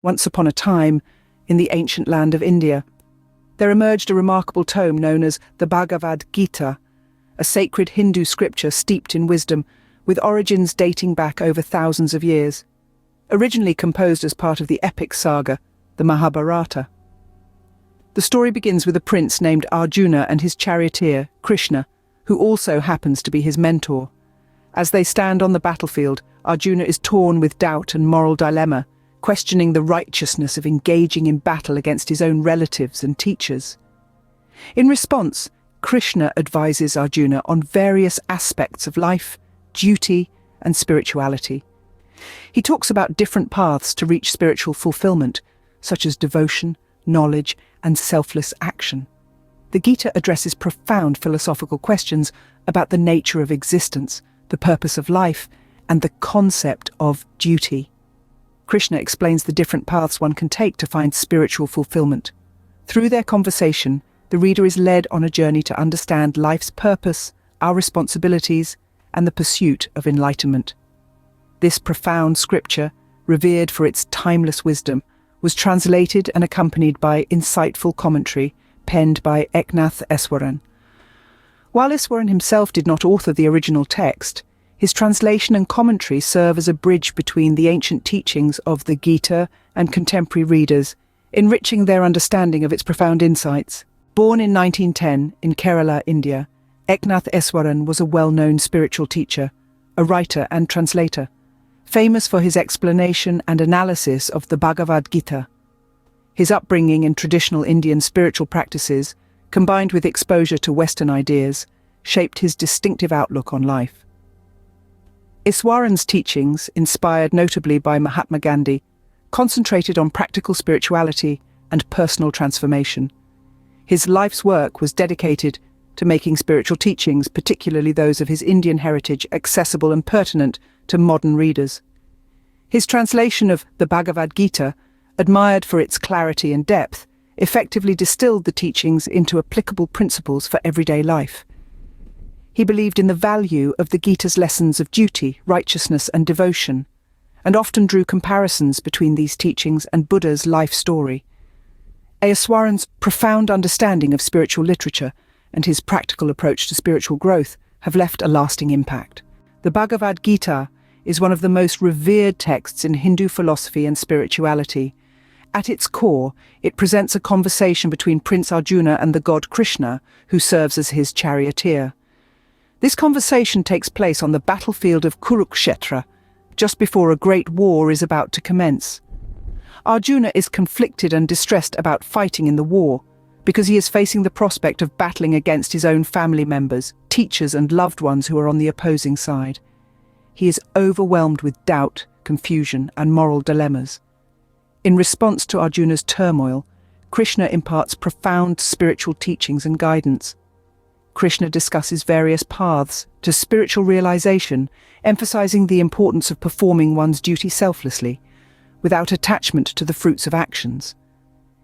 Once upon a time, in the ancient land of India, there emerged a remarkable tome known as the Bhagavad Gita, a sacred Hindu scripture steeped in wisdom, with origins dating back over thousands of years. Originally composed as part of the epic saga, the Mahabharata. The story begins with a prince named Arjuna and his charioteer, Krishna, who also happens to be his mentor. As they stand on the battlefield, Arjuna is torn with doubt and moral dilemma, questioning the righteousness of engaging in battle against his own relatives and teachers. In response, Krishna advises Arjuna on various aspects of life, duty, and spirituality. He talks about different paths to reach spiritual fulfillment, such as devotion, knowledge, and selfless action. The Gita addresses profound philosophical questions about the nature of existence, the purpose of life, and the concept of duty. Krishna explains the different paths one can take to find spiritual fulfillment. Through their conversation, the reader is led on a journey to understand life's purpose, our responsibilities, and the pursuit of enlightenment. This profound scripture, revered for its timeless wisdom, was translated and accompanied by insightful commentary penned by Eknath Easwaran. While Easwaran himself did not author the original text, his translation and commentary serve as a bridge between the ancient teachings of the Gita and contemporary readers, enriching their understanding of its profound insights. Born in 1910 in Kerala, India, Eknath Easwaran was a well-known spiritual teacher, a writer and translator, famous for his explanation and analysis of the Bhagavad Gita. His upbringing in traditional Indian spiritual practices, combined with exposure to Western ideas, shaped his distinctive outlook on life. Easwaran's teachings, inspired notably by Mahatma Gandhi, concentrated on practical spirituality and personal transformation. His life's work was dedicated to making spiritual teachings, particularly those of his Indian heritage, accessible and pertinent to modern readers. His translation of the Bhagavad Gita, admired for its clarity and depth, effectively distilled the teachings into applicable principles for everyday life. He believed in the value of the Gita's lessons of duty, righteousness, and devotion, and often drew comparisons between these teachings and Buddha's life story. Easwaran's profound understanding of spiritual literature and his practical approach to spiritual growth have left a lasting impact. The Bhagavad Gita is one of the most revered texts in Hindu philosophy and spirituality. At its core, it presents a conversation between Prince Arjuna and the god Krishna, who serves as his charioteer. This conversation takes place on the battlefield of Kurukshetra, just before a great war is about to commence. Arjuna is conflicted and distressed about fighting in the war, because he is facing the prospect of battling against his own family members, teachers, and loved ones who are on the opposing side. He is overwhelmed with doubt, confusion, and moral dilemmas. In response to Arjuna's turmoil, Krishna imparts profound spiritual teachings and guidance. Krishna discusses various paths to spiritual realization, emphasizing the importance of performing one's duty selflessly, without attachment to the fruits of actions.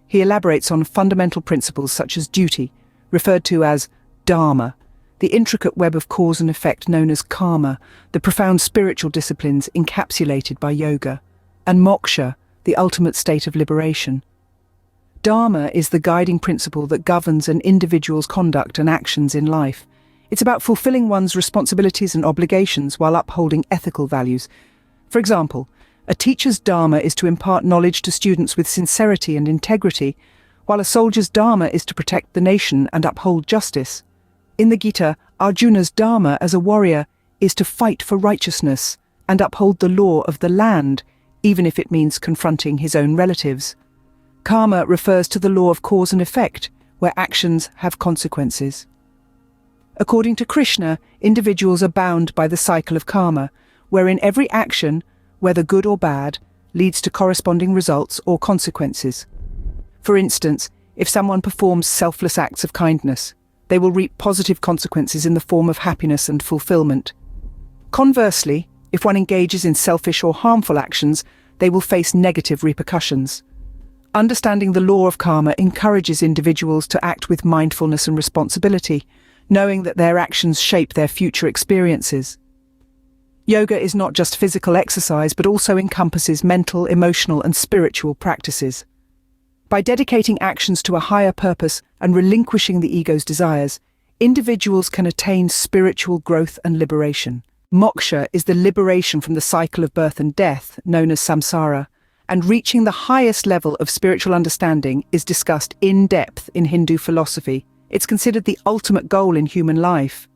He elaborates on fundamental principles such as duty, referred to as dharma, the intricate web of cause and effect known as karma, the profound spiritual disciplines encapsulated by yoga, and moksha, the ultimate state of liberation. Dharma is the guiding principle that governs an individual's conduct and actions in life. It's about fulfilling one's responsibilities and obligations while upholding ethical values. For example, a teacher's dharma is to impart knowledge to students with sincerity and integrity, while a soldier's dharma is to protect the nation and uphold justice. In the Gita, Arjuna's dharma as a warrior is to fight for righteousness and uphold the law of the land, even if it means confronting his own relatives. Karma refers to the law of cause and effect, where actions have consequences. According to Krishna, individuals are bound by the cycle of karma, wherein every action, whether good or bad, leads to corresponding results or consequences. For instance, if someone performs selfless acts of kindness, they will reap positive consequences in the form of happiness and fulfillment. Conversely, if one engages in selfish or harmful actions, they will face negative repercussions. Understanding the law of karma encourages individuals to act with mindfulness and responsibility, knowing that their actions shape their future experiences. Yoga is not just physical exercise, but also encompasses mental, emotional, and spiritual practices. By dedicating actions to a higher purpose and relinquishing the ego's desires, individuals can attain spiritual growth and liberation. Moksha is the liberation from the cycle of birth and death, known as samsara, and reaching the highest level of spiritual understanding is discussed in depth in Hindu philosophy. It's considered the ultimate goal in human life.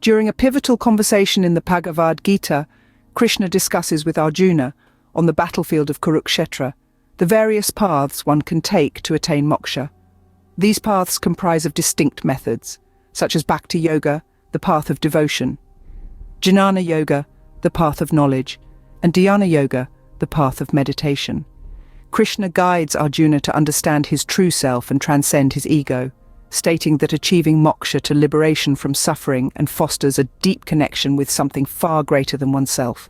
During a pivotal conversation in the Bhagavad Gita, Krishna discusses with Arjuna, on the battlefield of Kurukshetra, the various paths one can take to attain moksha. These paths comprise of distinct methods, such as Bhakti Yoga, the path of devotion, Jnana Yoga, the path of knowledge, and Dhyana Yoga, the path of meditation. Krishna guides Arjuna to understand his true self and transcend his ego, stating that achieving moksha to liberation from suffering and fosters a deep connection with something far greater than oneself.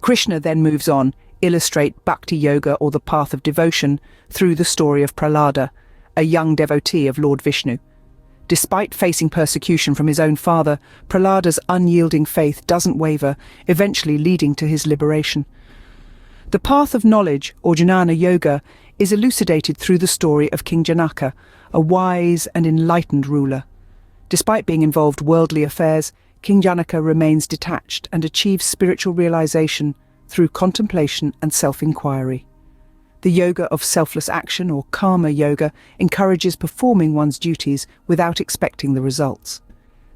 Krishna then moves on, illustrate Bhakti Yoga or the path of devotion through the story of Prahlada, a young devotee of Lord Vishnu. Despite facing persecution from his own father, Prahlada's unyielding faith doesn't waver, eventually leading to his liberation. The path of knowledge, or Jnana Yoga, is elucidated through the story of King Janaka, a wise and enlightened ruler. Despite being involved in worldly affairs, King Janaka remains detached and achieves spiritual realization through contemplation and self-inquiry. The yoga of selfless action, or karma yoga, encourages performing one's duties without expecting the results.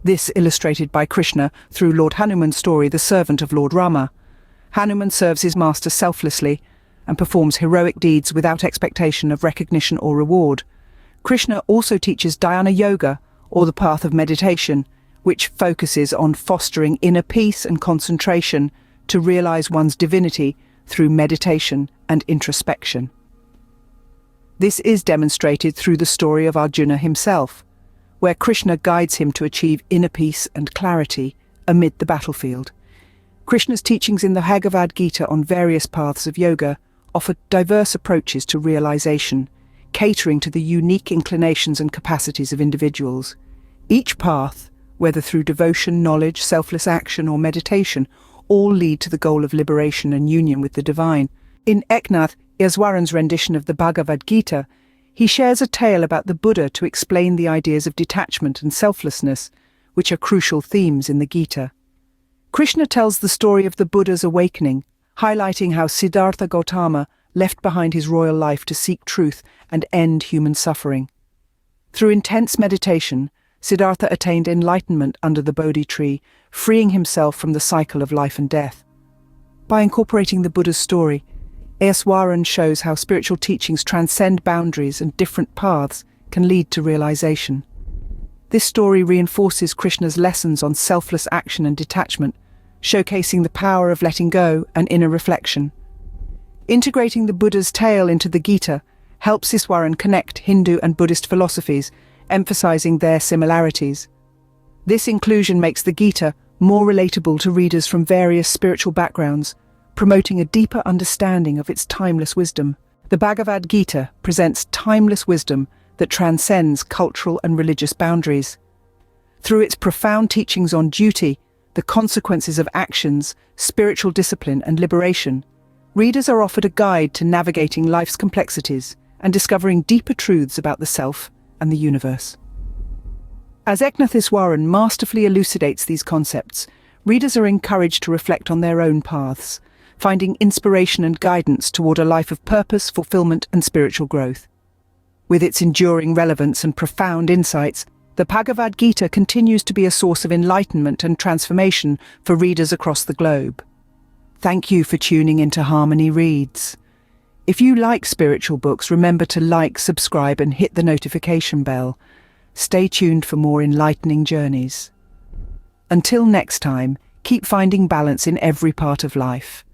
This illustrated by Krishna through Lord Hanuman's story, the servant of Lord Rama. Hanuman serves his master selflessly and performs heroic deeds without expectation of recognition or reward. Krishna also teaches Dhyana Yoga, or the path of meditation, which focuses on fostering inner peace and concentration to realize one's divinity through meditation and introspection. This is demonstrated through the story of Arjuna himself, where Krishna guides him to achieve inner peace and clarity amid the battlefield. Krishna's teachings in the Bhagavad Gita on various paths of yoga offer diverse approaches to realization, catering to the unique inclinations and capacities of individuals. Each path, whether through devotion, knowledge, selfless action, or meditation, all lead to the goal of liberation and union with the divine. In Eknath, Easwaran's rendition of the Bhagavad Gita, he shares a tale about the Buddha to explain the ideas of detachment and selflessness, which are crucial themes in the Gita. Krishna tells the story of the Buddha's awakening, highlighting how Siddhartha Gautama left behind his royal life to seek truth and end human suffering. Through intense meditation, Siddhartha attained enlightenment under the Bodhi tree, freeing himself from the cycle of life and death. By incorporating the Buddha's story, Easwaran shows how spiritual teachings transcend boundaries and different paths can lead to realization. This story reinforces Krishna's lessons on selfless action and detachment, showcasing the power of letting go and inner reflection. Integrating the Buddha's tale into the Gita helps Easwaran connect Hindu and Buddhist philosophies, emphasizing their similarities. This inclusion makes the Gita more relatable to readers from various spiritual backgrounds, promoting a deeper understanding of its timeless wisdom. The Bhagavad Gita presents timeless wisdom that transcends cultural and religious boundaries. Through its profound teachings on duty, the consequences of actions, spiritual discipline, and liberation, readers are offered a guide to navigating life's complexities and discovering deeper truths about the self and the universe. As Eknath Easwaran masterfully elucidates these concepts, readers are encouraged to reflect on their own paths, finding inspiration and guidance toward a life of purpose, fulfillment, and spiritual growth. With its enduring relevance and profound insights, the Bhagavad Gita continues to be a source of enlightenment and transformation for readers across the globe. Thank you for tuning into Harmony Reads. If you like spiritual books, remember to like, subscribe, and hit the notification bell. Stay tuned for more enlightening journeys. Until next time, keep finding balance in every part of life.